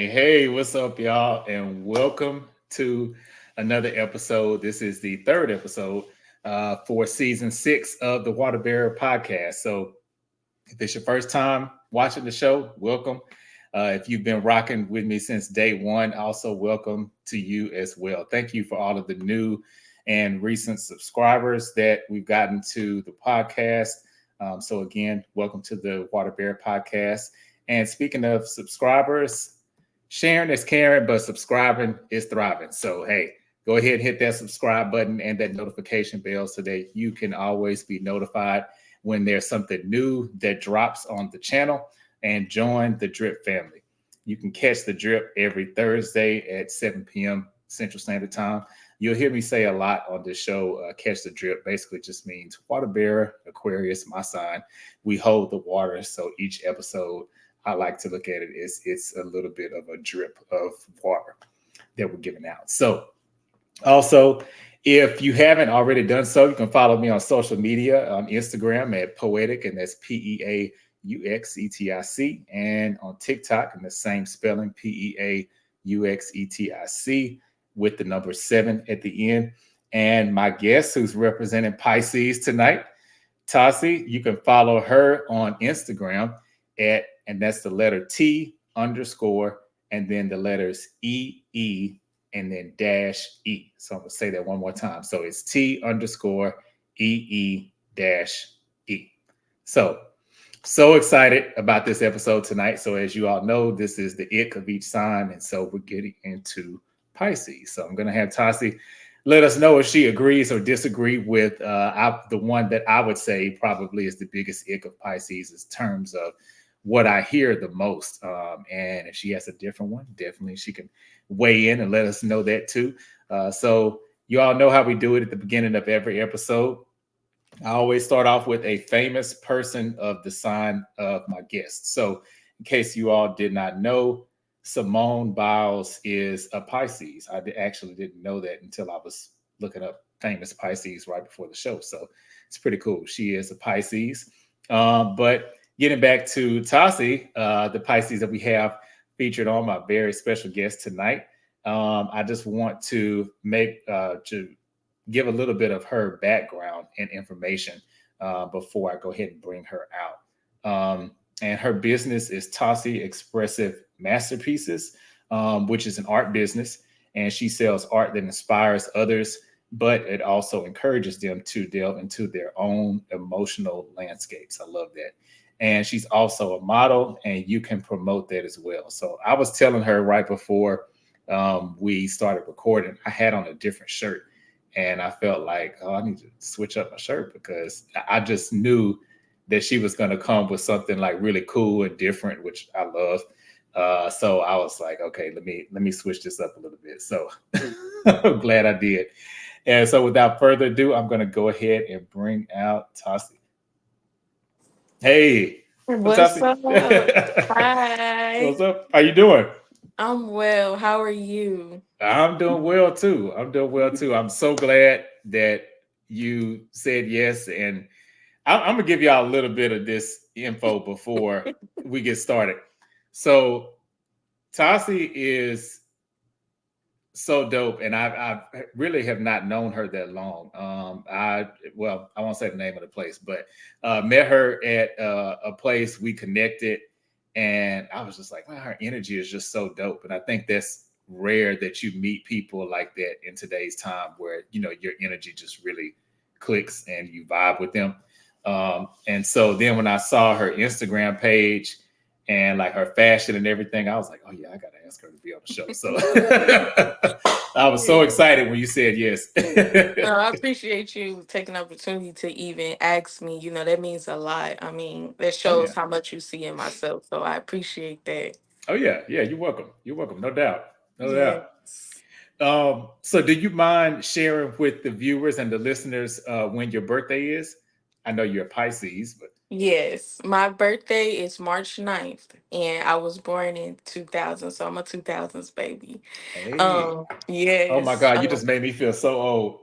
Hey, what's up, y'all? And welcome to another episode. This is the third episode for season 6 of the Water Bearer podcast. So, if it's your first time watching the show, welcome. If you've been rocking with me since day one, also welcome to you as well. Thank you for all of the new and recent subscribers that we've gotten to the podcast. So, again, welcome to the Water Bearer podcast. And speaking of subscribers, sharing is caring, but subscribing is thriving. So, hey, go ahead and hit that subscribe button and that notification bell so that you can always be notified when there's something new that drops on the channel, and join the Drip family. You can catch the Drip every Thursday at 7 p.m. Central Standard Time. You'll hear me say a lot on this show. Catch the Drip basically just means water bearer, Aquarius, my sign. We hold the water. So each episode, I like to look at it as it's a little bit of a drip of water that we're giving out. So also, if you haven't already done so, you can follow me on social media on Instagram at Poetic, and that's P-E-A-U-X-E-T-I-C, and on TikTok, and the same spelling, P-E-A-U-X-E-T-I-C, with the number 7 at the end. And my guest, who's representing Pisces tonight, Tossie, you can follow her on Instagram at, and that's the letter T underscore, and then the letters E and then dash E. So I'm gonna say that one more time. So it's T underscore dash E. So excited about this episode tonight. So as you all know, this is the ick of each sign. And so we're getting into Pisces. So I'm gonna have Tossie let us know if she agrees or disagrees with the one that I would say probably is the biggest ick of Pisces in terms of what I hear the most. And if she has a different one, definitely she can weigh in and let us know that too. So you all know how we do it at the beginning of every episode. I always start off with a famous person of the sign of my guest. So in case you all did not know, Simone Biles is a Pisces. Actually didn't know that until I was looking up famous Pisces right before the show. So it's pretty cool. She is a Pisces. But getting back to Tossie, the Pisces that we have featured on my very special guest tonight, I just want to give a little bit of her background and information before I go ahead and bring her out. And her business is Tossie Expressive Masterpieces, which is an art business. And she sells art that inspires others, but it also encourages them to delve into their own emotional landscapes. I love that. And she's also a model, and you can promote that as well. So I was telling her right before we started recording, I had on a different shirt. And I felt like, oh, I need to switch up my shirt because I just knew that she was going to come with something like really cool and different, which I love. So I was like, okay, let me switch this up a little bit. So I'm glad I did. And so without further ado, I'm going to go ahead and bring out Tossie. Hey, what's What's Tossie? up? Hi. What's up? How you doing? I'm well. How are you? I'm doing well too. I'm doing well too. I'm so glad that you said yes. And I'm gonna give y'all a little bit of this info before we get started. So Tossie is so dope, and I really have not known her that long. I won't say the name of the place, but met her at a place, we connected, and I was just like, wow, her energy is just so dope, and I think that's rare that you meet people like that in today's time, where your energy just really clicks and you vibe with them. And so then when I saw her Instagram page and like her fashion and everything, I was like, oh yeah, I gotta ask her to be on the show. So I was so Yeah. excited when you said yes. No, I appreciate you taking the opportunity to even ask me. That means a lot. I mean, that Oh yeah. shows how much you see in myself. So I appreciate that. Oh yeah. Yeah, you're welcome. You're welcome. No doubt. No doubt. Yes. So do you mind sharing with the viewers and the listeners when your birthday is? I know you're a Pisces, but Yes. My birthday is March 9th, and I was born in 2000. So I'm a 2000s baby. hey. Oh my Yes. God, you just made me feel so old.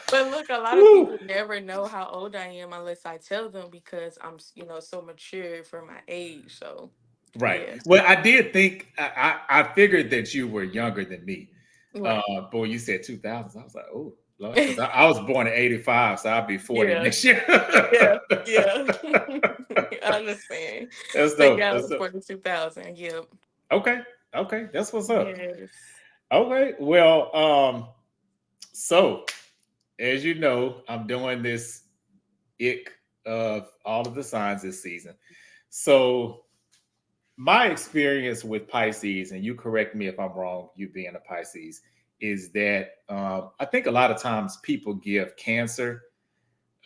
But look, a lot of Woo. people never know how old I am unless I tell them because I'm, so mature for my age. So, Right. Yes. Well, I did think I figured that you were younger than me. Right. But when you said 2000s, I was like, oh, Lord, because I was born in 85, so I'll be 40 Yeah. next year. Yeah. Yeah. I understand. That's So dope. yeah, I That's was dope. born in 2000. Yep. Okay. Okay. That's what's up. Yes. Okay. Well, so as you know, I'm doing this ick of all of the signs this season. So my experience with Pisces, and you correct me if I'm wrong, you being a Pisces, is that I think a lot of times people give Cancer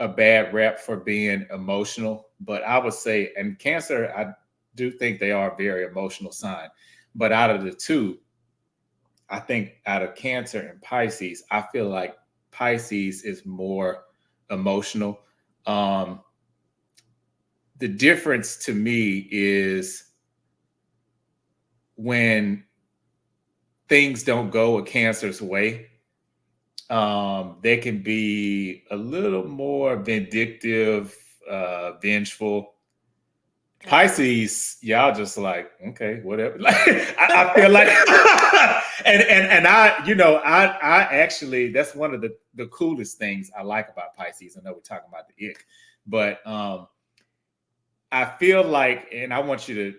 a bad rep for being emotional, but I would say, and Cancer, I do think they are a very emotional sign. But out of the two, I think out of Cancer and Pisces, I feel like Pisces is more emotional. Um, the difference to me is when things don't go a Cancer's way, they can be a little more vindictive, vengeful. Absolutely. Pisces, y'all just like, okay, whatever. Like, I feel like, and I, I actually, that's one of the coolest things I like about Pisces. I know we're talking about the ick, but I feel like, and I want you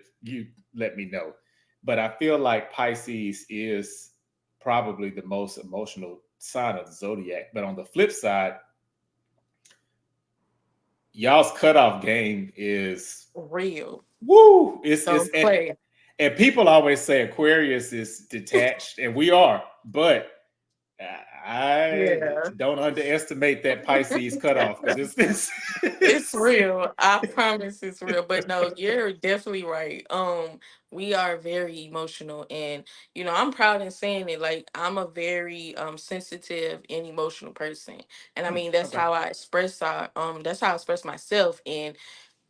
let me know, but I feel like Pisces is probably the most emotional sign of the zodiac. But on the flip side, y'all's cutoff game is Real. woo. It's Don't play. and people always say Aquarius is detached, and we are, but I Yeah. don't underestimate that Pisces cutoff because It's it's real. I promise it's real. But no, you're definitely right. We are very emotional, and I'm proud in saying it. Like, I'm a very sensitive and emotional person. And I Hmm, mean that's okay, how that's how I express myself. And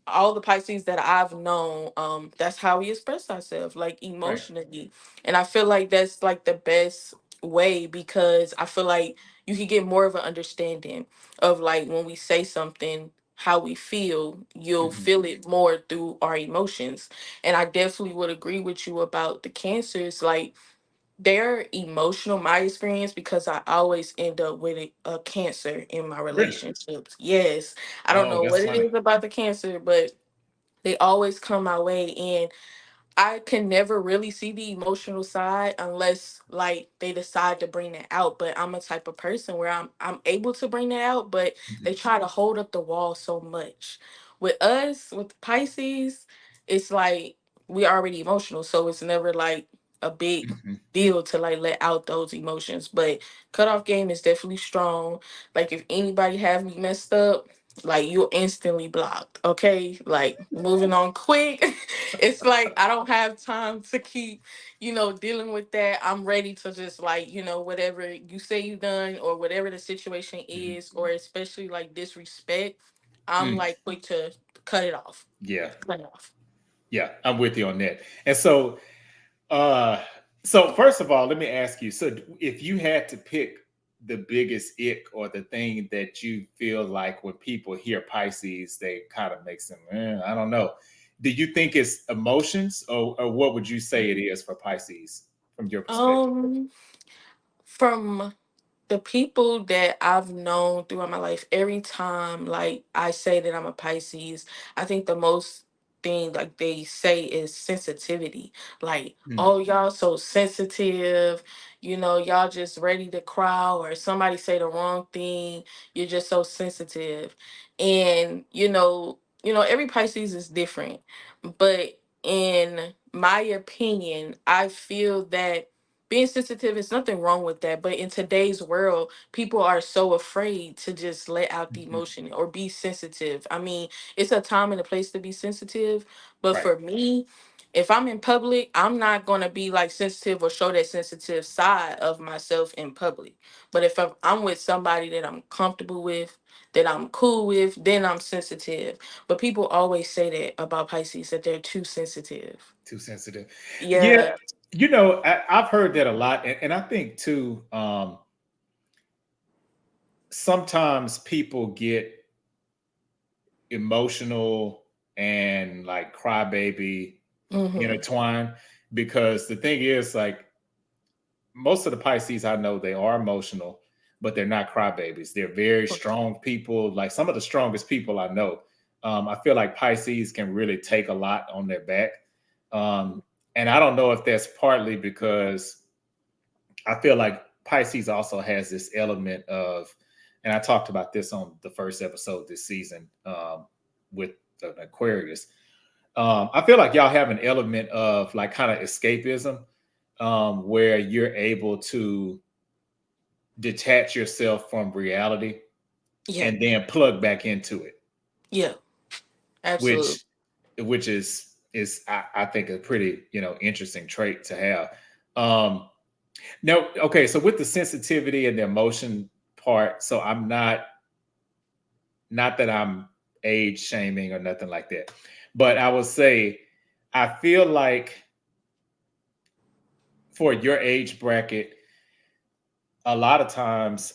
all the Pisces that I've known, that's how we express ourselves, like right. emotionally. And I feel like that's like the best way, because I feel like you can get more of an understanding of, like, when we say something, how we feel, you'll Mhm. feel it more through our emotions. And I definitely would agree with you about the cancers. Like, they're emotional, my experience, because I always end up with a cancer in my Really? relationships. Yes. I don't Oh, know that's what it funny. is about the cancer, but they always come my way. And I can never really see the emotional side unless, like, they decide to bring that out. But I'm a type of person where I'm able to bring that out, but they Mhm. try to hold up the wall so much. With us, with Pisces, it's like we already emotional, so it's never like a big Mhm. deal to like let out those emotions. But cutoff game is definitely strong. Like, if anybody have me messed up, like, you're instantly blocked. Okay, like, moving on quick. It's like I don't have time to keep, dealing with that. I'm ready to just, like, whatever you say you done, or whatever the situation Mhm. is, or especially like disrespect, I'm Mm. like quick to cut it off. Yeah, Cut it off. yeah, I'm with you on that. And uh, so first of all, let me ask you. So, if you had to pick the biggest ick or the thing that you feel like when people hear Pisces, they kind of makes them, I don't know. Do you think it's emotions, or what would you say it is for Pisces from your perspective? Um, from the people that I've known throughout my life, every time like I say that I'm a Pisces, I think the most thing like they say is sensitivity. Like, Mm, oh, y'all so sensitive, y'all just ready to cry, or somebody say the wrong thing, you're just so sensitive. And every Pisces is different. But in my opinion, I feel that being sensitive is nothing wrong with that, but in today's world people are so afraid to just let out the mhm. emotion or be sensitive. I mean, it's a time and a place to be sensitive, but Right. for me, if I'm in public, I'm not going to be like sensitive or show that sensitive side of myself in public. But if I'm with somebody that I'm comfortable with, that I'm cool with, then I'm sensitive. But people always say that about Pisces, that they're too sensitive. Too sensitive. Yeah, Yeah. I've heard that a lot, and I think too. Sometimes people get emotional and like crybaby Mm-hmm. intertwined, because the thing is, like, most of the Pisces I know, they are emotional, but they're not crybabies. They're very strong people, like some of the strongest people I know. I feel like Pisces can really take a lot on their back. Um, and I don't know if that's partly because I feel like Pisces also has this element of, and I talked about this on the first episode this season, with Aquarius. I feel like y'all have an element of like kind of escapism, where you're able to detach yourself from reality Yeah. and then plug back into it, Yeah. Absolutely. which I think a pretty interesting trait to have. Um, no, okay, so with the sensitivity and the emotion part, so I'm not that I'm age shaming or nothing like that, but I will say I feel like for your age bracket, a lot of times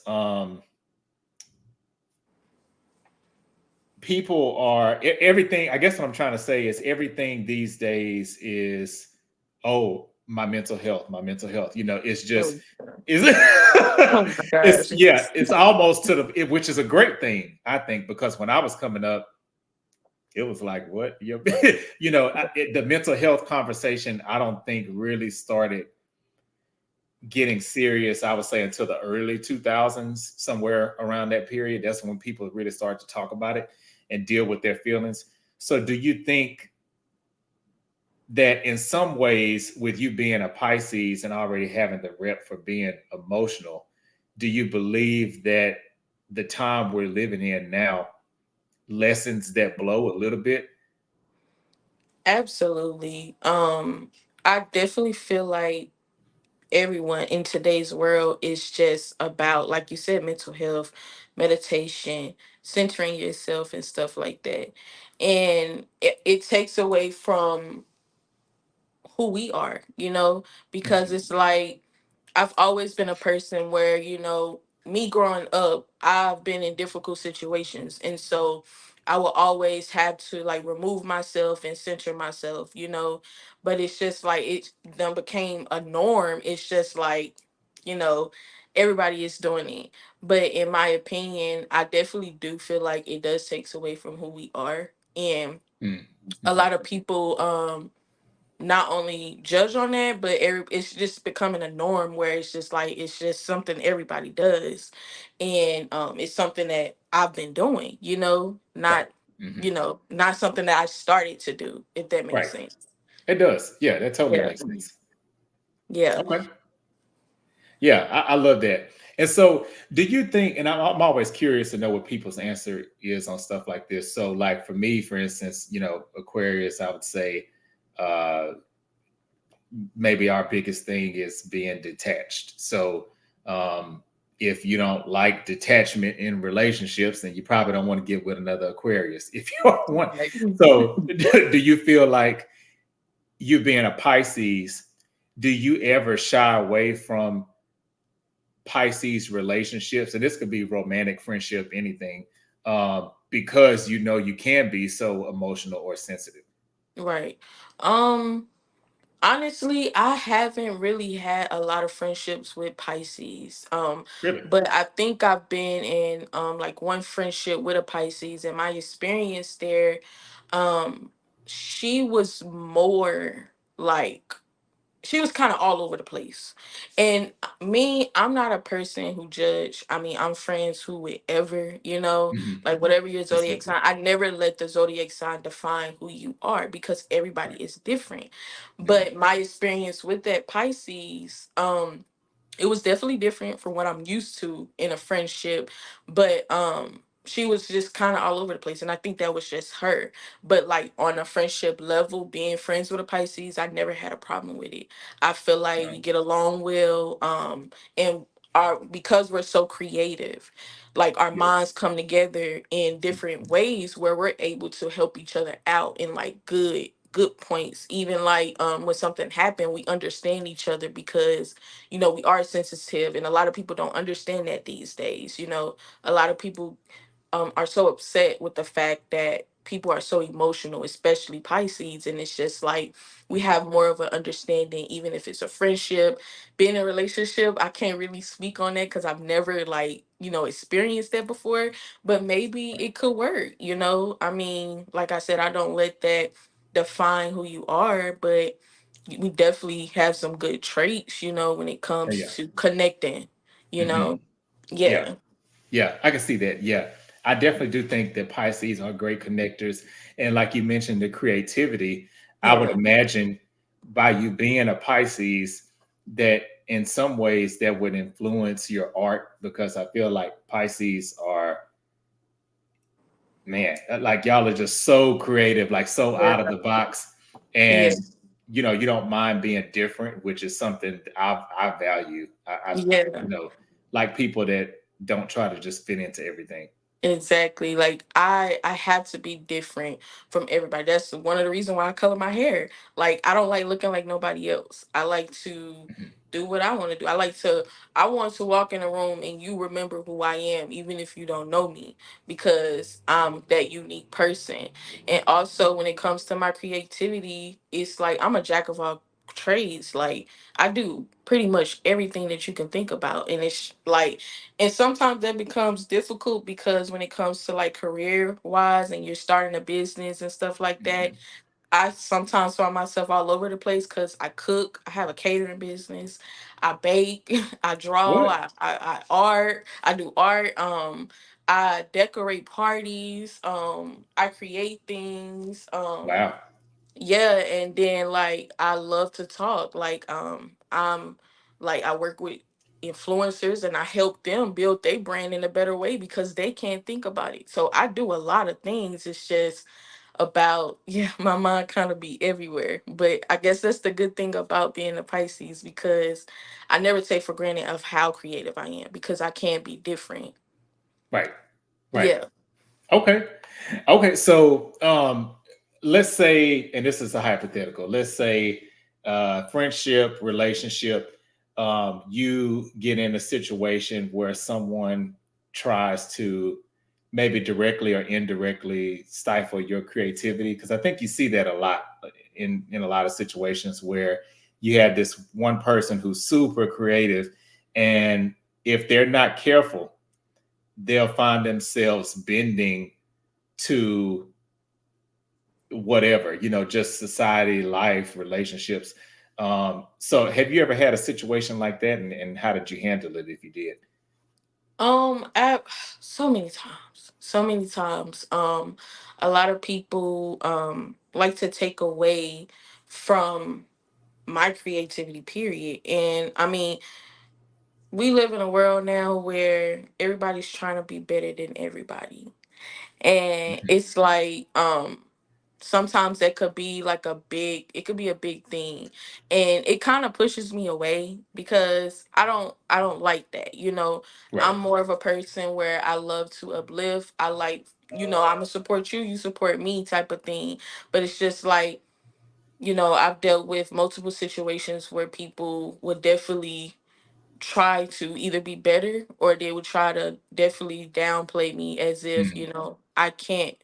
people are everything. I guess what I'm trying to say is everything these days is, oh, my mental health. It's just Oh, is oh my it's gosh. yeah, it's almost to which is a great thing, I think, because when I was coming up, it was like, what the mental health conversation, I don't think really started getting serious, I would say, until the early 2000s, somewhere around that period. That's when people really started to talk about it and deal with their feelings. So, do you think that in some ways, with you being a Pisces and already having the rep for being emotional, do you believe that the time we're living in now lessens that blow a little bit? Absolutely. I definitely feel like everyone in today's world is just about, like you said, mental health, meditation, centering yourself and stuff like that. And it takes away from who we are, because Mhm. it's like I've always been a person where, me growing up, I've been in difficult situations. And so I will always have to like remove myself and center myself, But it's just like it then became a norm. It's just like, you know, everybody is doing it. But in my opinion, I definitely do feel like it does takes away from who we are. And Mm. a Mhm. lot of people not only judge on that, but it's just becoming a norm where it's just like it's just something everybody does, and it's something that I've been doing, Right. not Mhm. not something that I started to do, if that makes Right. sense. It does. Yeah, that totally Yeah, makes sense. yeah. Okay. Yeah, I love that. And so, do you think? And I'm always curious to know what people's answer is on stuff like this. So, like for me, for instance, Aquarius, I would say uh, maybe our biggest thing is being detached. So, um, if you don't like detachment in relationships, then you probably don't want to get with another Aquarius. If you are one, Like, so do you feel like you being a Pisces? Do you ever shy away from Pisces relationships, and this could be romantic, friendship, anything, because you can be so emotional or sensitive. right. Um, Honestly, I haven't really had a lot of friendships with Pisces. Really? But I think I've been in like one friendship with a Pisces, and my experience there, um, she was more like she was kind of all over the place. And me, I'm not a person who judge. I mean, I'm friends who would ever, Hmm. like whatever your That's zodiac good. sign, I never let the zodiac sign define who you are because everybody Right. is different. Hmm. But my experience with that Pisces, it was definitely different from what I'm used to in a friendship, but she was just kind of all over the place, and I think that was just her. But like on a friendship level, being friends with a Pisces, I never had a problem with it. I feel like we Right. get along well, and our because we're so creative, like our Yes. minds come together in different ways where we're able to help each other out in like good points. Even like when something happened, we understand each other because we are sensitive, and a lot of people don't understand that these days. A lot of people are so upset with the fact that people are so emotional, especially Pisces, and it's just like we have more of an understanding, even if it's a friendship, being in a relationship. I can't really speak on that because I've never like experienced that before, but maybe it could work. I mean, like I said, I don't let that define who you are, but we definitely have some good traits, when it Yeah. comes to connecting, you Hmm. know. Yeah. Yeah. Yeah, I can see that. Yeah. I definitely do think that Pisces are great connectors. And like you mentioned, the creativity, I would Yeah. imagine by you being a Pisces, that in some ways that would influence your art because I feel like Pisces are, man, like y'all are just so creative, like so out of Yeah. the box. And Yes. you don't mind being different, which is something I value. Yeah. Like people that don't try to just fit into everything. Exactly. Like I have to be different from everybody. That's one of the reasons why I color my hair. Like I don't like looking like nobody else. I like to Mhm. do what I want to do. I want to walk in a room and you remember who I am even if you don't know me because I'm that unique person. And also when it comes to my creativity, it's like I'm a jack of all trades. Like I do pretty much everything that you can think about, and it's like, and sometimes that becomes difficult because when it comes to like career wise and you're starting a business and stuff like that, Mhm. I sometimes find myself all over the place because I cook, I have a catering business, I bake, I draw, What? I art, I do art, I decorate parties, I create things, Wow. yeah, and then like I love to talk. Like I'm like I work with influencers and I help them build their brand in a better way because they can't think about it. So I do a lot of things. It's just about yeah, my mind kind of be everywhere. But I guess that's the good thing about being a Pisces because I never take for granted of how creative I am because I can be different. Right. Right. Yeah. Okay. Okay. So let's say, and this is a hypothetical, let's say friendship, relationship, you get in a situation where someone tries to maybe directly or indirectly stifle your creativity. Because I think you see that a lot in a lot of situations where you have this one person who's super creative, and if they're not careful, they'll find themselves bending to whatever, just society, life, relationships. So have you ever had a situation like that, and how did you handle it if you did? I, so many times, so many times. A lot of people like to take away from my creativity. Period. And I mean, we live in a world now where everybody's trying to be better than everybody, and Mhm. it's like sometimes that could be like it could be a big thing, and it kind of pushes me away because I don't like that. Right. I'm more of a person where I love to uplift. I like, I'm gonna support you, you support me type of thing. But it's just like, I've dealt with multiple situations where people would definitely try to either be better or they would try to definitely downplay me as if, Mm. I can't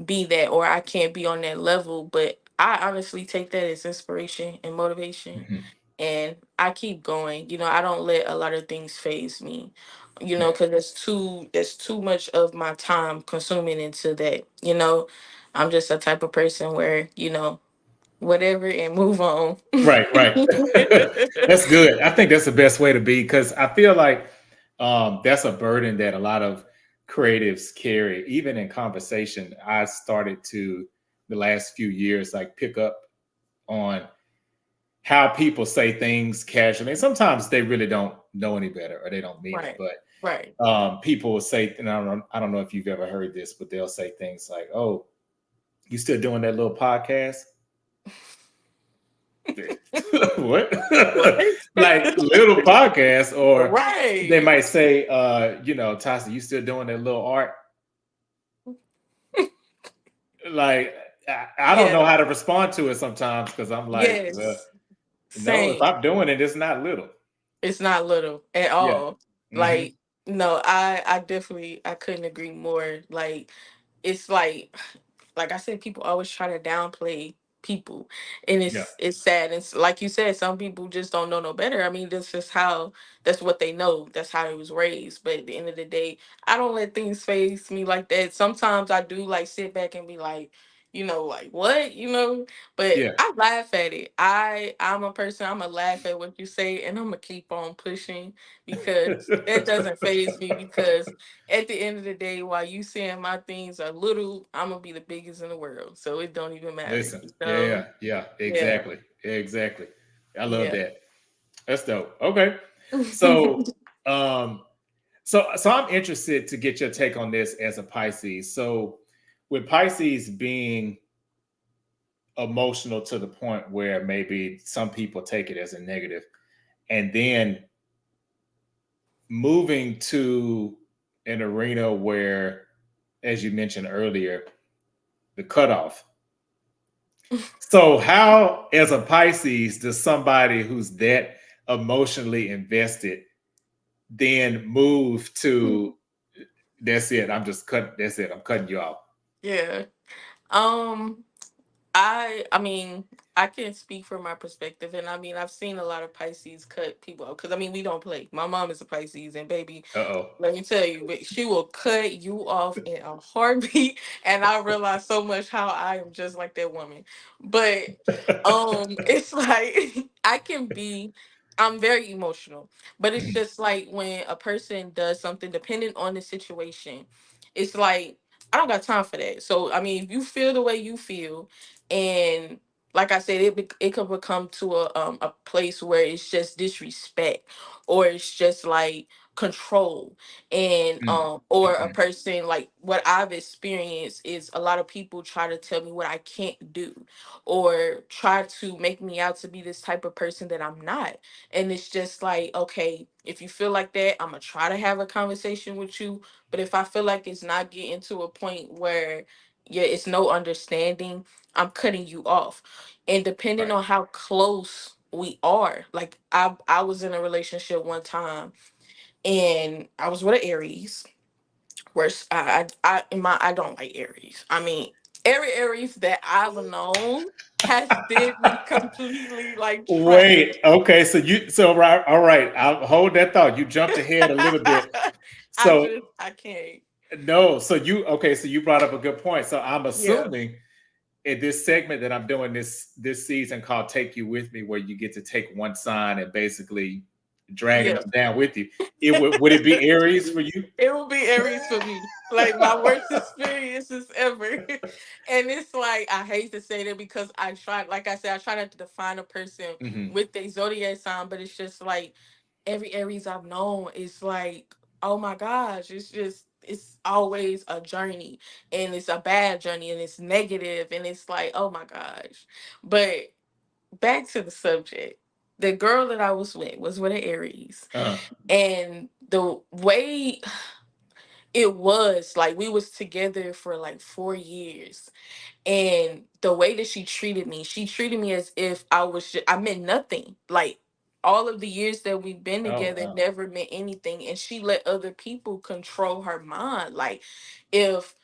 be that or I can't be on that level. But I honestly take that as inspiration and motivation. Mhm. And I keep going. I don't let a lot of things phase me. Yeah. Because that's too much of my time consuming into that. I'm just a type of person where, whatever and move on. Right, right. That's good. I think that's the best way to be because I feel like that's a burden that a lot of creatives carry. Even in conversation, I started to the last few years like pick up on how people say things casually. And sometimes they really don't know any better or they don't mean it. Right. But Right. people will say, and I don't know if you've ever heard this, but they'll say things like, "Oh, you still doing that little podcast?" What? What? Like little podcast, or they Right. might say, Tassie, you still doing that little art? Like, I don't know Yeah. how to respond to it sometimes because I'm like, well, Yes. no, if Same. I'm doing it, it's not little. It's not little at Yeah. all. Hmm. Like, no, I definitely I couldn't agree more. Like, it's like like I said, people always try to downplay people, and Yeah. it's sad. It's like you said, some people just don't know no better. I mean, that's just how, that's what they know. That's how they was raised. But at the end of the day, I don't let things phase me like that. Sometimes I do like sit back and be like, like what, but Yeah. I laugh at it. I'm a person, I'm gonna laugh at what you say and I'm gonna keep on pushing because that doesn't phase me because at the end of the day, while you saying my things are little, I'm gonna be the biggest in the world. So it don't even matter. Listen. Yeah, yeah, yeah. Yeah. Exactly. Exactly. I love Yeah. that. That's dope. Okay. So um so I'm interested to get your take on this as a Pisces. So with Pisces being emotional to the point where maybe some people take it as a negative, and then moving to an arena where, as you mentioned earlier, the cutoff. So, how, as a Pisces, does somebody who's that emotionally invested then move to that's it? I'm just cut. That's it. I'm cutting you off. Yeah. Um I mean, I can speak from my perspective, and I mean, I've seen a lot of Pisces cut people out because I mean, we don't play. My mom is a Pisces, and baby, Uh oh. let me tell you, but she will cut you off in a heartbeat, and I realize so much how I am just like that woman. But it's like I can be. I'm very emotional, but it's just like when a person does something, depending on the situation, it's like I don't got time for that. So I mean, if you feel the way you feel, and like I said, it could become to a place where it's just disrespect, or it's just like control, and or a Mm-hmm. person, like what I've experienced is a lot of people try to tell me what I can't do, or try to make me out to be this type of person that I'm not. And it's just like, okay, if you feel like that, I'm gonna try to have a conversation with you, but if I feel like it's not getting to a point where, yeah, it's no understanding, I'm cutting you off. And depending Right. on how close we are, like I was in a relationship one time, and I was with an Aries. Where in my I don't like Aries. I mean, every Aries that I've known has did me completely like Wait. trash. Okay. So right. All right. I'll hold that thought. You jumped ahead a little bit. So I can't. no. So you okay? So you brought up a good point. So I'm Yeah. assuming in this segment that I'm doing this season called "Take You With Me," where you get to take one sign and basically dragging Yeah. them down with you. It would it be Aries for you? It will be Aries for me. Like my worst experiences ever. And it's like I hate to say that because I try, like I said, I try not to define a person Hmm. with their zodiac sign, but it's just like every Aries I've known is like, oh my gosh, it's always a journey, and it's a bad journey, and it's negative, and it's like, oh my gosh. But back to the subject. The girl that I was with an Aries. Uh, And the way it was, like, we was together for like 4 years, and the way that she treated me as if I meant nothing. Like all of the years that we've been oh together wow. never meant anything, and she let other people control her mind. Like if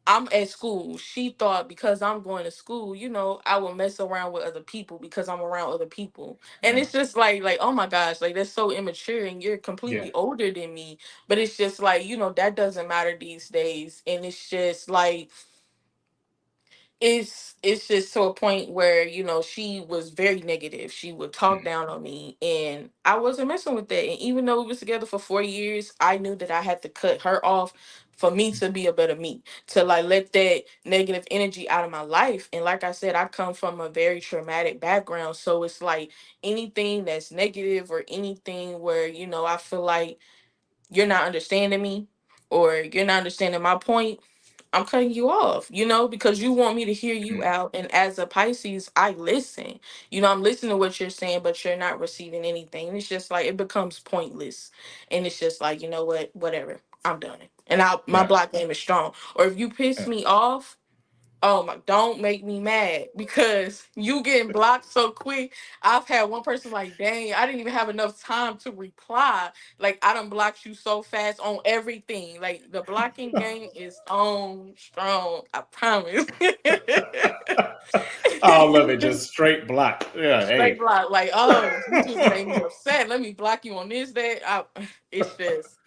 I'm at school, she thought because I'm going to school, I will mess around with other people because I'm around other people. And Uh, it's just like, oh my gosh, like that's so immature, and you're yeah. completely older than me. But it's just like, that doesn't matter these days. And it's just like it's just to a point where she was very negative. She would talk Mm, down on me, and I wasn't messing with that. And even though we was together for 4 years, I knew that I had to cut her off for me to be a better me, to like let that negative energy out of my life. And like I said, I come from a very traumatic background, so it's like anything that's negative or anything where I feel like you're not understanding me or you're not understanding my point, I'm cutting you off, because you want me to hear you mm, out. And as a Pisces, I listen. I'm listening to what you're saying, but you're not receiving anything. And it's just like it becomes pointless. And it's just like, you know what, whatever. I'm done. And my yeah. block name is strong. Or if you piss Uh, me off, Oh my, don't make me mad because you getting blocked so quick. I've had one person like, dang, I didn't even have enough time to reply. Like, I done blocked you so fast on everything. Like, the blocking game is on strong. I promise. All of it just straight block. Yeah, Straight hey. block. Like, oh, you just made me upset. Let me block you on this day. It's just,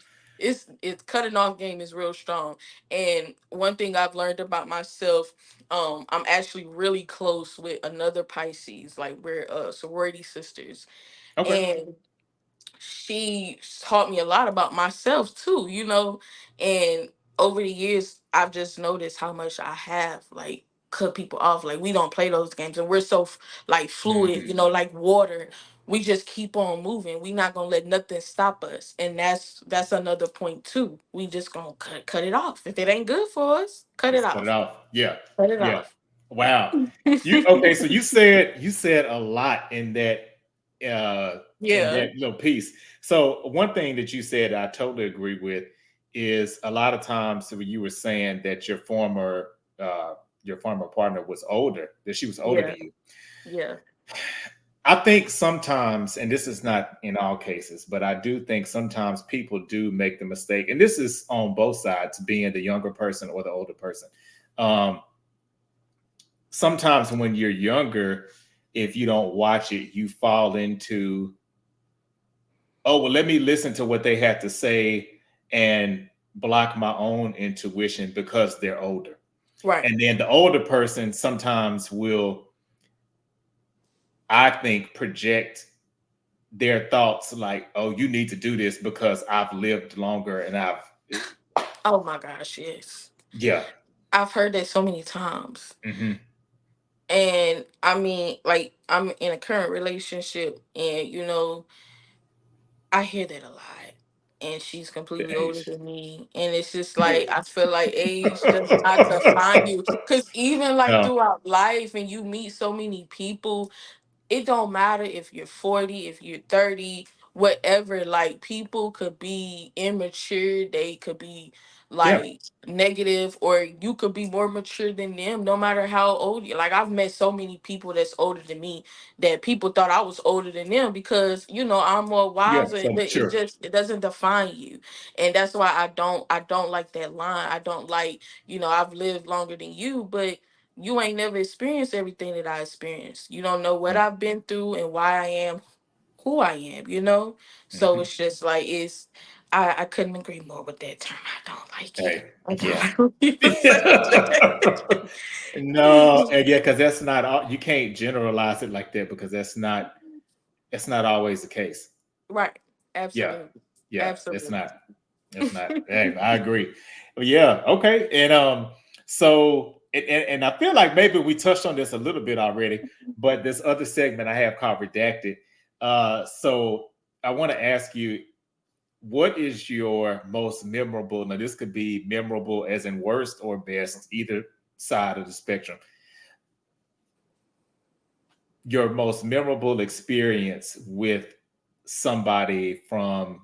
it's cutting off game is real strong. And one thing I've learned about myself, I'm actually really close with another Pisces. Like, we're sorority sisters, Okay. and she taught me a lot about myself too, and over the years I've just noticed how much I have like cut people off. Like, we don't play those games, and we're so like fluid, Mhm. like water. We just keep on moving. We not gonna let nothing stop us, and that's another point too. We just gonna cut it off. If it ain't good for us, cut it Just cut it off. off. Yeah. Cut it Yeah. off. Wow. You okay, so you said a lot in Yeah, that little piece. So one thing that you said I totally agree with is a lot of times when you were saying that your former partner was older, that she was older yeah, than you. yeah, I think sometimes, and this is not in all cases, but I do think sometimes people do make the mistake, and this is on both sides, being the younger person or the older person. Um, Sometimes when you're younger, if you don't watch it, you fall into, oh, well, let me listen to what they have to say and block my own intuition because they're older. right. And then the older person sometimes will, I think, project their thoughts like, oh, you need to do this because I've lived longer and Oh my gosh, yes. yeah. I've heard that so many times. Hmm. And I mean, like, I'm in a current relationship, and I hear that a lot. And she's The completely older age. than me. And it's just like, I feel like age does not define you. Because even like No. throughout life, and you meet so many people, it don't matter if you're 40, if you're 30, whatever. Like, people could be immature, they could be Yeah. like negative, or you could be more mature than them, no matter how old you. Like, I've met so many people that's older than me, that people thought I was older than them because I'm more Yeah. wiser, So but it sure. just, it doesn't define you. And that's why I don't like that line. I don't like, I've lived longer than you, but you ain't never experienced everything that I experienced. You don't know what Yeah. I've been through and why I am who I am. So Mhm. it's just like, I couldn't agree more with that term. I don't like it. Hey. I Yeah. don't like people say that. No, and yeah, because that's not all. You can't generalize it like that because that's not always the case. Right. Yeah, Absolutely. yeah, it's Absolutely. not. It's not. Hey, I agree. Well, yeah, okay, and so and I feel like maybe we touched on this a little bit already, but this other segment I have called redacted. So I want to ask you, what is your most memorable? Now, this could be memorable as in worst or best, either side of the spectrum. Your most memorable experience with somebody from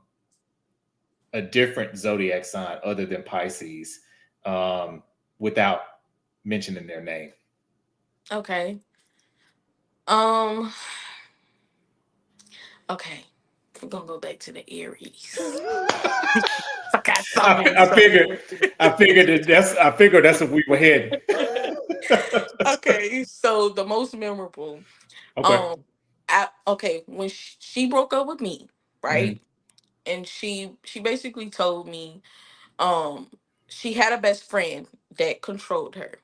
a different zodiac sign other than Pisces, um, without mentioning their name. Okay. Um, okay. We're gonna go back to the Aries. I got so I, many I from figured, the I figured that's what we were heading. Aries. Okay, so the most memorable. Okay. Um, okay, when she broke up with me, Mhm. right? And she basically told me, um, she had a best friend that controlled her,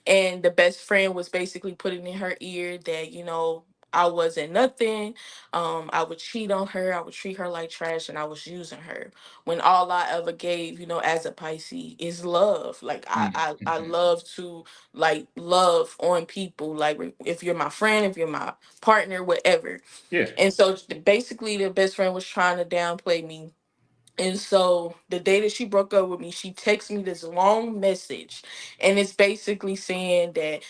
and the best friend was basically putting in her ear that I wasn't nothing. I would cheat on her, I would treat her like trash, and I was using her, when all I ever gave, as a Pisces, is love. Like, I Mhm. love to, like, love on people, like, if you're my friend, if you're my partner, whatever. Yeah. And so basically the best friend was trying to downplay me. And so the day that she broke up with me, she texted me this long message. And it's basically saying that,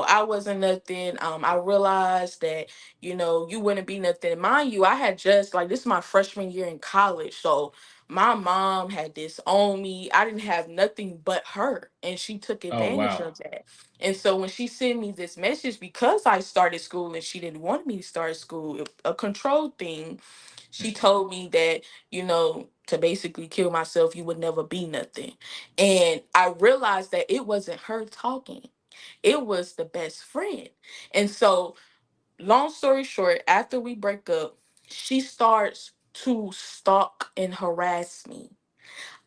I wasn't nothing. I realized that, you wouldn't be nothing. Mind you, I had just, like, this is my freshman year in college. So My mom had disowned me. I didn't have nothing but her, and she took Oh advantage wow. of that. And so when she sent me this message, because I started school and she didn't want me to start school, a control thing, she Mhm. told me that, to basically kill myself, you would never be nothing. And I realized that it wasn't her talking, it was the best friend. And so, long story short, after we break up, she starts to stalk and harass me.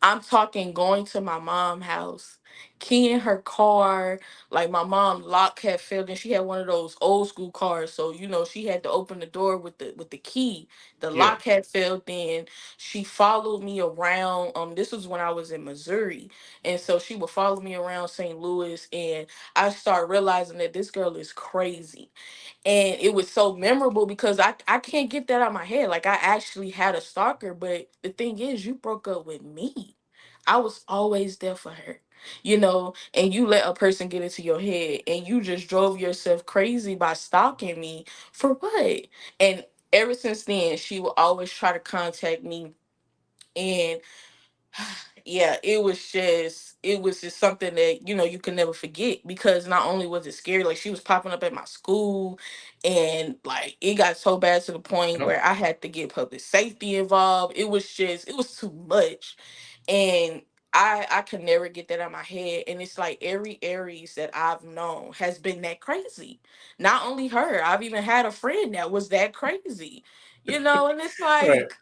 I'm talking going to my mom's house, keying her car. Like, my mom lock had failed, and she had one of those old school cars. So, she had to open the door with the key. The Yeah. lock had failed in. She followed me around. This was when I was in Missouri. And so she would follow me around St. Louis, and I started realizing that this girl is crazy. And it was so memorable because I can't get that out of my head. Like, I actually had a stalker, but the thing is, you broke up with me. I was always there for her, and you let a person get into your head, and you just drove yourself crazy by stalking me for what? And ever since then, she will always try to contact me. And yeah, it was just something that you can never forget, because not only was it scary, like, she was popping up at my school, and like, it got so bad to the point Oh, where I had to get public safety involved. It was too much. And I could never get that out of my head. And it's like every Aries that I've known has been that crazy. Not only her, I've even had a friend that was that crazy. And it's right. like,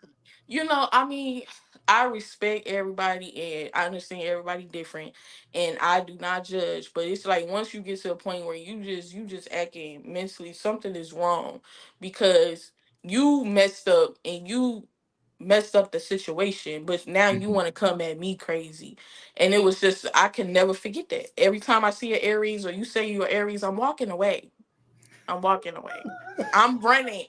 I mean, I respect everybody and I understand everybody different, and I do not judge. But it's like, once you get to a point where you just acting mentally, something is wrong, because you messed up the situation, but now you Mhm. want to come at me crazy. And it was just, I can never forget that. Every time I see an Aries, or you say you're Aries, I'm walking away. I'm walking away. I'm running.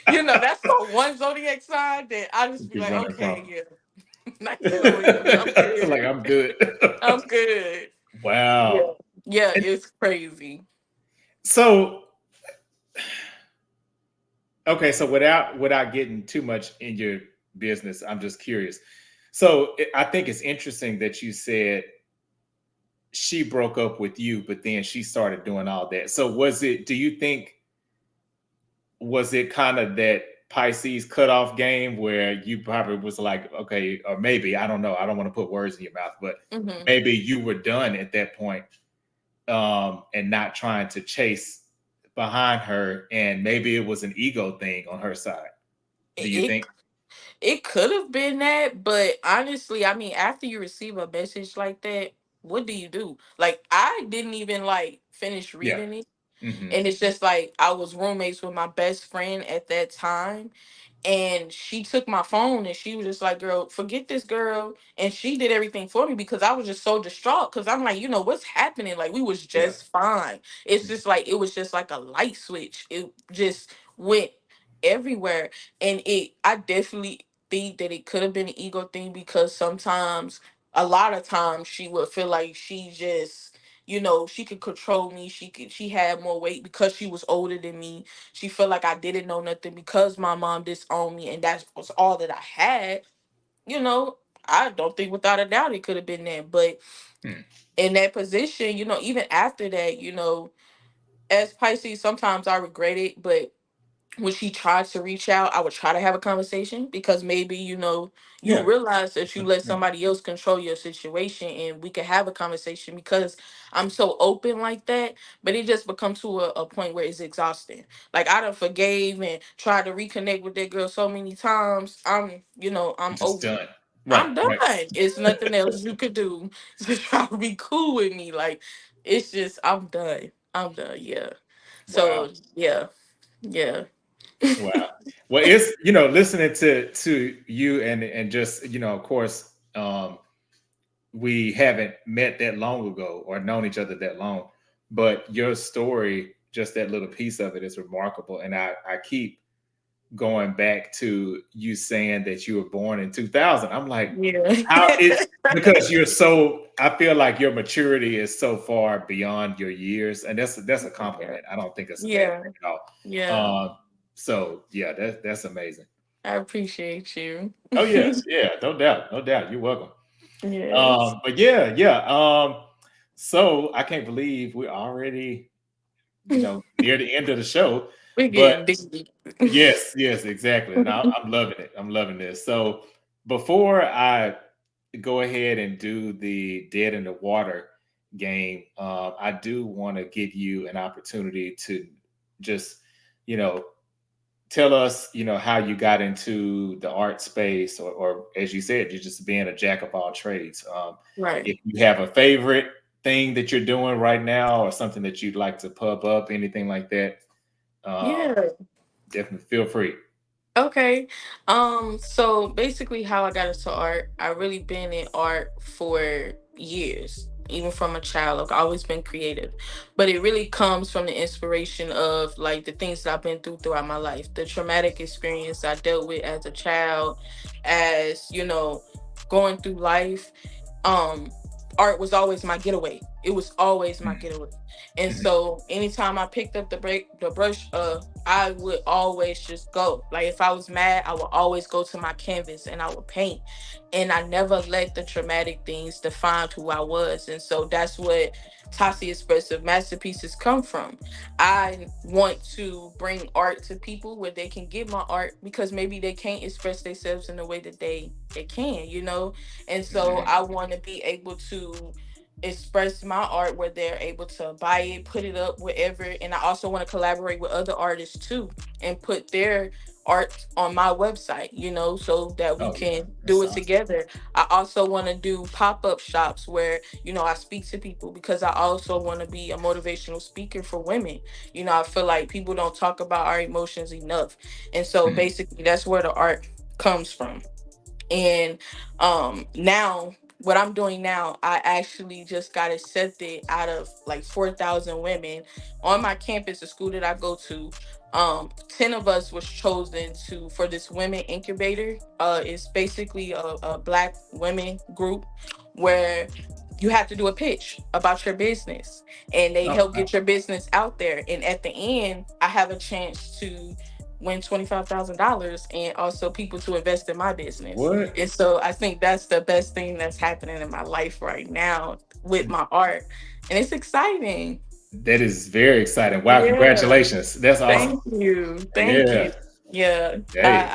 That's the one zodiac sign that I just be You're like, running okay, from. yeah, not dealing with him. I'm Like good. I'm good. I'm good. Yeah. Wow. Yeah, And it's crazy. so okay, so without getting too much in your business, I'm just curious. So I think it's interesting that you said she broke up with you, but then she started doing all that. So do you think, was it kind of that Pisces cutoff game where you probably was like, okay, or maybe, I don't know, I don't want to put words in your mouth, but Hmm. maybe you were done at that point, and not trying to chase behind her, and maybe it was an ego thing on her side. Do you It think? it could have been that, but honestly, I mean, after you receive a message like that, what do you do? Like, I didn't even like finish Yeah. reading it. Hmm. And it's just like, I was roommates with my best friend at that time, and she took my phone and she was just like, girl, forget this girl. And she did everything for me, because I was just so distraught, because I'm like, what's happening? Like, we was Yeah. just fine. It's just like, it was just like a light switch. It just went everywhere. And I definitely think that it could have been an ego thing, because sometimes, a lot of times, she would feel like she just, she could control me. She had more weight because she was older than me. She felt like I didn't know nothing because my mom disowned me, and that was all that I had. You know, I don't think without a doubt it could have been that. But Hmm. in that position, even after that, as Pisces, sometimes I regret it. But when she tried to reach out, I would try to have a conversation, because maybe, you Yeah. realize that you let Yeah. somebody else control your situation, and we could have a conversation, because I'm so open like that. But it just becomes to a point where it's exhausting. Like, I done forgave and tried to reconnect with that girl so many times. I'm I'm just over done. it. Right. I'm done. Right. It's nothing else you could do to try to be cool with me. Like, it's just, I'm done. I'm done. Yeah. Wow. So yeah. Yeah. Wow. Well, it's, listening to you, and just, of course, we haven't met that long ago or known each other that long, but your story, just that little piece of it, is remarkable. And I keep going back to you saying that you were born in 2000. I'm like, Yeah. how it's because I feel like your maturity is so far beyond your years, and that's a Yeah. compliment. I don't think that's a bad Yeah. thing at all. Yeah. So yeah, that's amazing. I appreciate you. Oh yeah, yeah, no doubt, no doubt. You're welcome. Yes. But yeah, yeah. So I can't believe we're already, near the end of the show. We're But getting deep. yes, yes, exactly. And I'm loving it. I'm loving this. So before I go ahead and do the dead in the water game, I do want to give you an opportunity to just, you know, tell us, how you got into the art space, or as you said, you're just being a jack of all trades. Right. If you have a favorite thing that you're doing right now, or something that you'd like to pub up, anything like that, um, Yeah. definitely feel free. Okay. So basically how I got into art, I really been in art for years. Even from a child, I've always been creative. But it really comes from the inspiration of like the things that I've been through throughout my life, the traumatic experience I dealt with as a child, as, going through life. um Art was always my getaway. It was always my getaway. And Mhm. so anytime I picked up the brush, I would always just go. Like if I was mad, I would always go to my canvas and I would paint. And I never let the traumatic things define who I was. And so that's what Tossie Expressive Masterpieces come from. I want to bring art to people where they can get my art because maybe they can't express themselves in the way that they can. And so Mhm. I want to be able to express my art where they're able to buy it, put it up wherever. And I also want to collaborate with other artists too and put their art on my website, so that we Oh yeah, can that do it sounds good. together. I also want to do pop-up shops where, I speak to people because I also want to be a motivational speaker for women. I feel like people don't talk about our emotions enough. And so Mhm. basically that's where the art comes from. And now what I'm doing now, I actually just got accepted out of like 4,000 women on my campus, the school that I go to. 10 of us was chosen to for this women incubator. It's basically a black women group where you have to do a pitch about your business and they Oh help wow. get your business out there. And at the end, I have a chance to win $25,000 and also people to invest in my business. What? And so I think that's the best thing that's happening in my life right now with my art. And it's exciting. That is very exciting. Wow, Yeah. congratulations. That's awesome. Thank you. Thank Yeah. you. Yeah. Hey.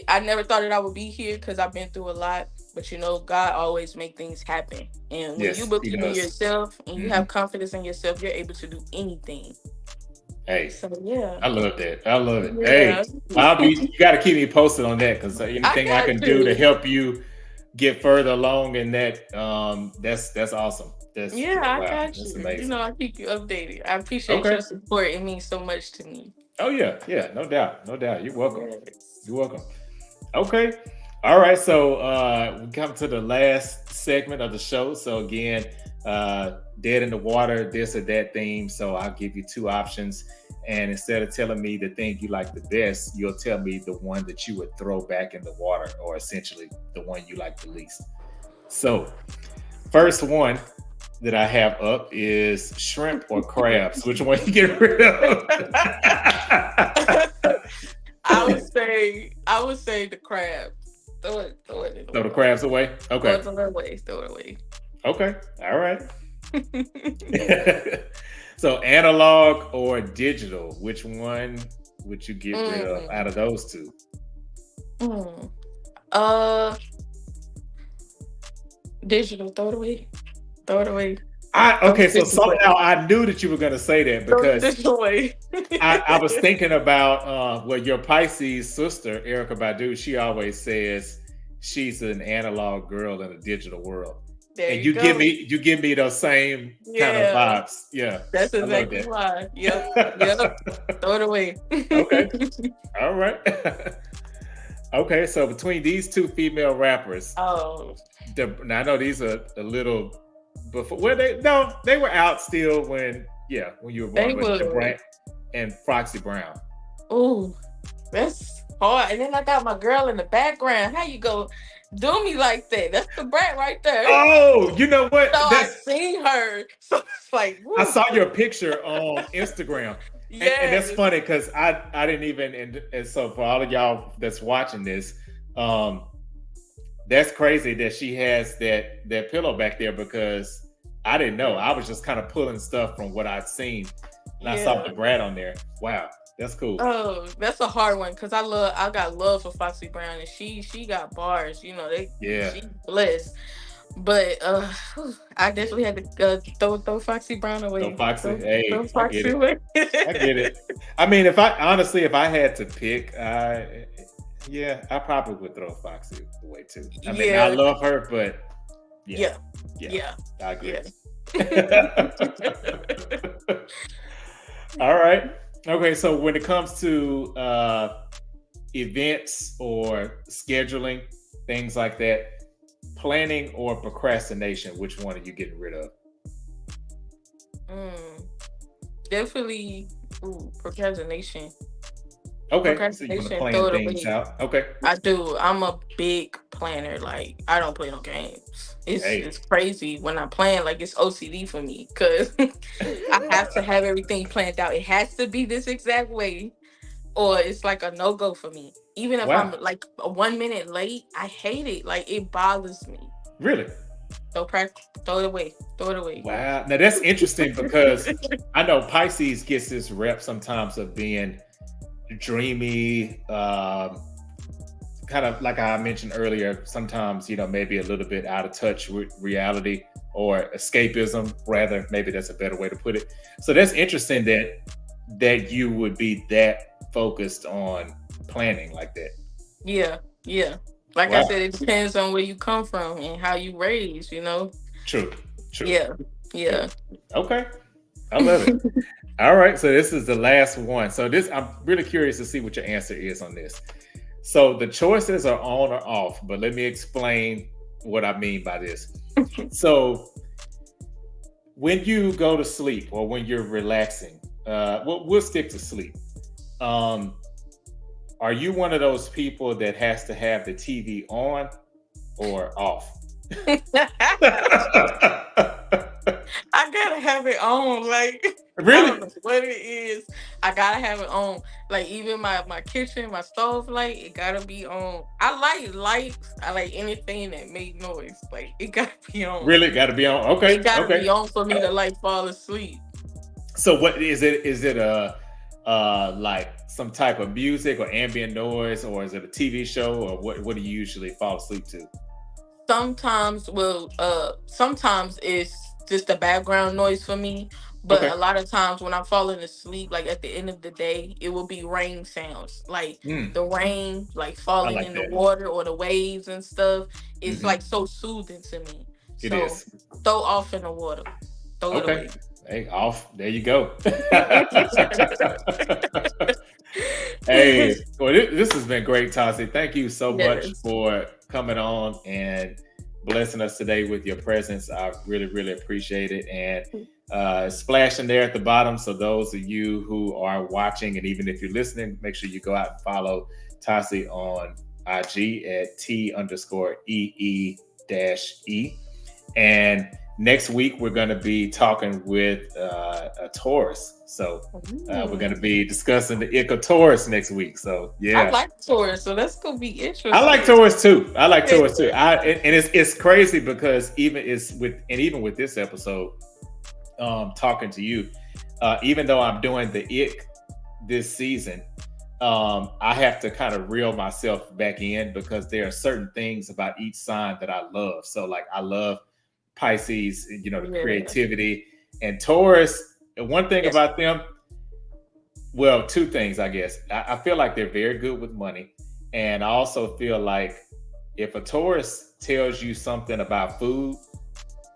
I never thought that I would be here because I've been through a lot. But God always make things happen. And when you Yes, he believe in does. yourself and you Hmm. have confidence in yourself, you're able to do anything. Hey, So yeah. I love that. I love it. Hey, Yeah. you got to keep me posted on that, because I anything I got can do to to. help you get further along in that, that's awesome. Yeah, I Wow, got that's you. amazing. I keep you updated. I appreciate Okay. your support. It means so much to me. Oh yeah, yeah, no doubt, no doubt. You're welcome. Yes. You're welcome. Okay. All right. So we come to the last segment of the show. So again, dead in the water, this or that theme. So I'll give you two options. And instead of telling me the thing you like the best, you'll tell me the one that you would throw back in the water, or essentially the one you like the least. So, first one that I have up is shrimp or crabs. Which one you get rid of? I would say the crab. Throw it in the Throw the water. crabs away. Throw Okay. it away. Throw it away. Okay. All right. So analog or digital, which one would you get rid of out of mm, those two? mm. Uh, Digital. Throw it away. Throw it away. I Throw Okay, the so digital away. somehow I knew that you were going to say that, Throw the because digital away. I was thinking about, well, your Pisces sister, Erica Badu. She always says she's an analog girl in a digital world, There and you go. you give me those same kind of Yeah. vibes. Yeah, That's I love exactly that. why. Yep. Yep. Throw it away. Okay, all right. Okay, so between these two female rappers, Oh, now I know these are a little before. Well, they were out still when you were born, they but would. Debrat and Foxy Brown. Oh, that's hard. And then I got my girl in the background. How you go do me like that? That's the brat right there. Oh, you know So what? I seen her. So it's like, I woo. saw your picture on Instagram. And that's Yes. funny because I didn't even and so for all of y'all that's watching this, um, that's crazy that she has that pillow back there because I didn't know. I was just kind of pulling stuff from what I'd seen, and I saw Yeah. the Brad on there. Wow, that's cool. Oh, that's a hard one because I got love for Foxy Brown and she got bars. You know, Yeah, she blessed. But I definitely had to throw Foxy Brown so away. Foxy, Throw hey, I get Foxy it. away. I get it. I mean, if I honestly, if I had to pick, yeah, I probably would throw Foxy away too. I mean, I Yeah, love her, but yeah, yeah, yeah, yeah, I agree. yeah. All right. Okay, so when it comes to events or scheduling, things like that, planning or procrastination, which one are you getting rid of? Mm, definitely procrastination. Okay, so you want to Procrastination, throw plan it things away. out. Okay. I do. I'm a big planner. Like I don't play no games. Hey. It's crazy when I plan. Like it's OCD for me because I have to have everything planned out. It has to be this exact way, or it's like a no go for me. Even if I'm Wow. like 1 minute late, I hate it. Like it bothers me. Really? So throw it away. Throw it away. Wow. Now that's interesting because I know Pisces gets this rep sometimes of being dreamy, kind of like I mentioned earlier, sometimes, maybe a little bit out of touch with reality or escapism, rather. Maybe that's a better way to put it. So that's interesting that you would be that focused on planning like that. Yeah, yeah. Like I Wow. said, it depends on where you come from and how you raised. You know. True. True. Yeah, True. yeah. Okay. I love it. All right. So this is the last one. So this, I'm really curious to see what your answer is on this. So the choices are on or off, but let me explain what I mean by this. So when you go to sleep or when you're relaxing, we'll stick to sleep. Um, are you one of those people that has to have the TV on or off? I gotta have it on. Like I Really? don't know what it is. I gotta have it on. Like even my kitchen, my stove light, it gotta be on. I like lights. I like anything that make noise. Like it gotta be on. Really? Got to be on. It Okay. gotta Okay. be on for me to like fall asleep. So what is it? Is it a like some type of music or ambient noise, or is it a TV show, or what do you usually fall asleep to? Sometimes it's just the background noise for me. But Okay. a lot of times when I'm falling asleep, like at the end of the day, it will be rain sounds. Like Hmm. the rain, like I falling like in the that. water or the waves and stuff. It's like Hmm. so soothing to me. It So is. throw off in the water. Throw it Okay. away. Hey, off. There you go. Hey, well, this has been great, Tossie. Thank you so much Yes. for coming on and blessing us today with your presence. I really, really appreciate it. And splashing there at the bottom. So those of you who are watching, and even if you're listening, make sure you go out and follow Tossie on IG at T_EE-E. And next week, we're going to be talking with a Taurus. So we're going to Mm. be discussing the ick of Taurus next week. So I yeah, like Taurus, so that's gonna be I like interesting. Taurus too. I like Yeah. Taurus too. And it's crazy because even with this episode, talking to you, even though I'm doing the ick this season, I have to kind of reel myself back in because there are certain things about each sign that I love. So like I love Pisces, the Yeah. creativity, and Taurus. And one thing Yes. about them, well, two things, I guess. I feel like they're very good with money. And I also feel like if a Taurus tells you something about food,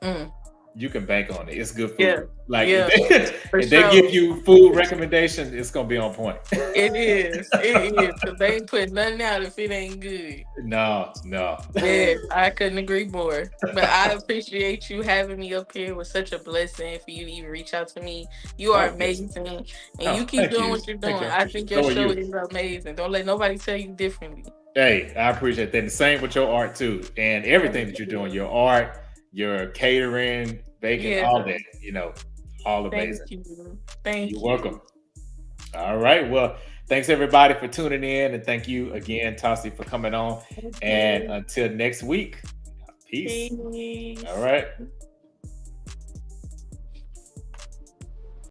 Mm. you can bank on it. It's good Yeah. food. Like if Yeah. they, For if they give sure. you food recommendations, it's gonna be on point. It is. It is. Because they ain't put nothing out if it ain't good. No, no. Yeah, I couldn't agree more. But I appreciate you having me up here. It was such a blessing for you to even reach out to me. You are Oh, yes. amazing. And Oh, you keep thank doing you. what you're Thank doing. you. I I appreciate think it. your So are show you. is amazing. Don't let nobody tell you differently. Hey, I appreciate that. And the same with your art too. And everything Thank that you're doing, you. your art, your catering, baking, Yeah. all that, all Thank amazing. you. You're Thank welcome. you. All right. Well, thanks everybody for tuning in, and thank you again, Tossie, for coming on. And Okay. until next week, peace. All Peace. right.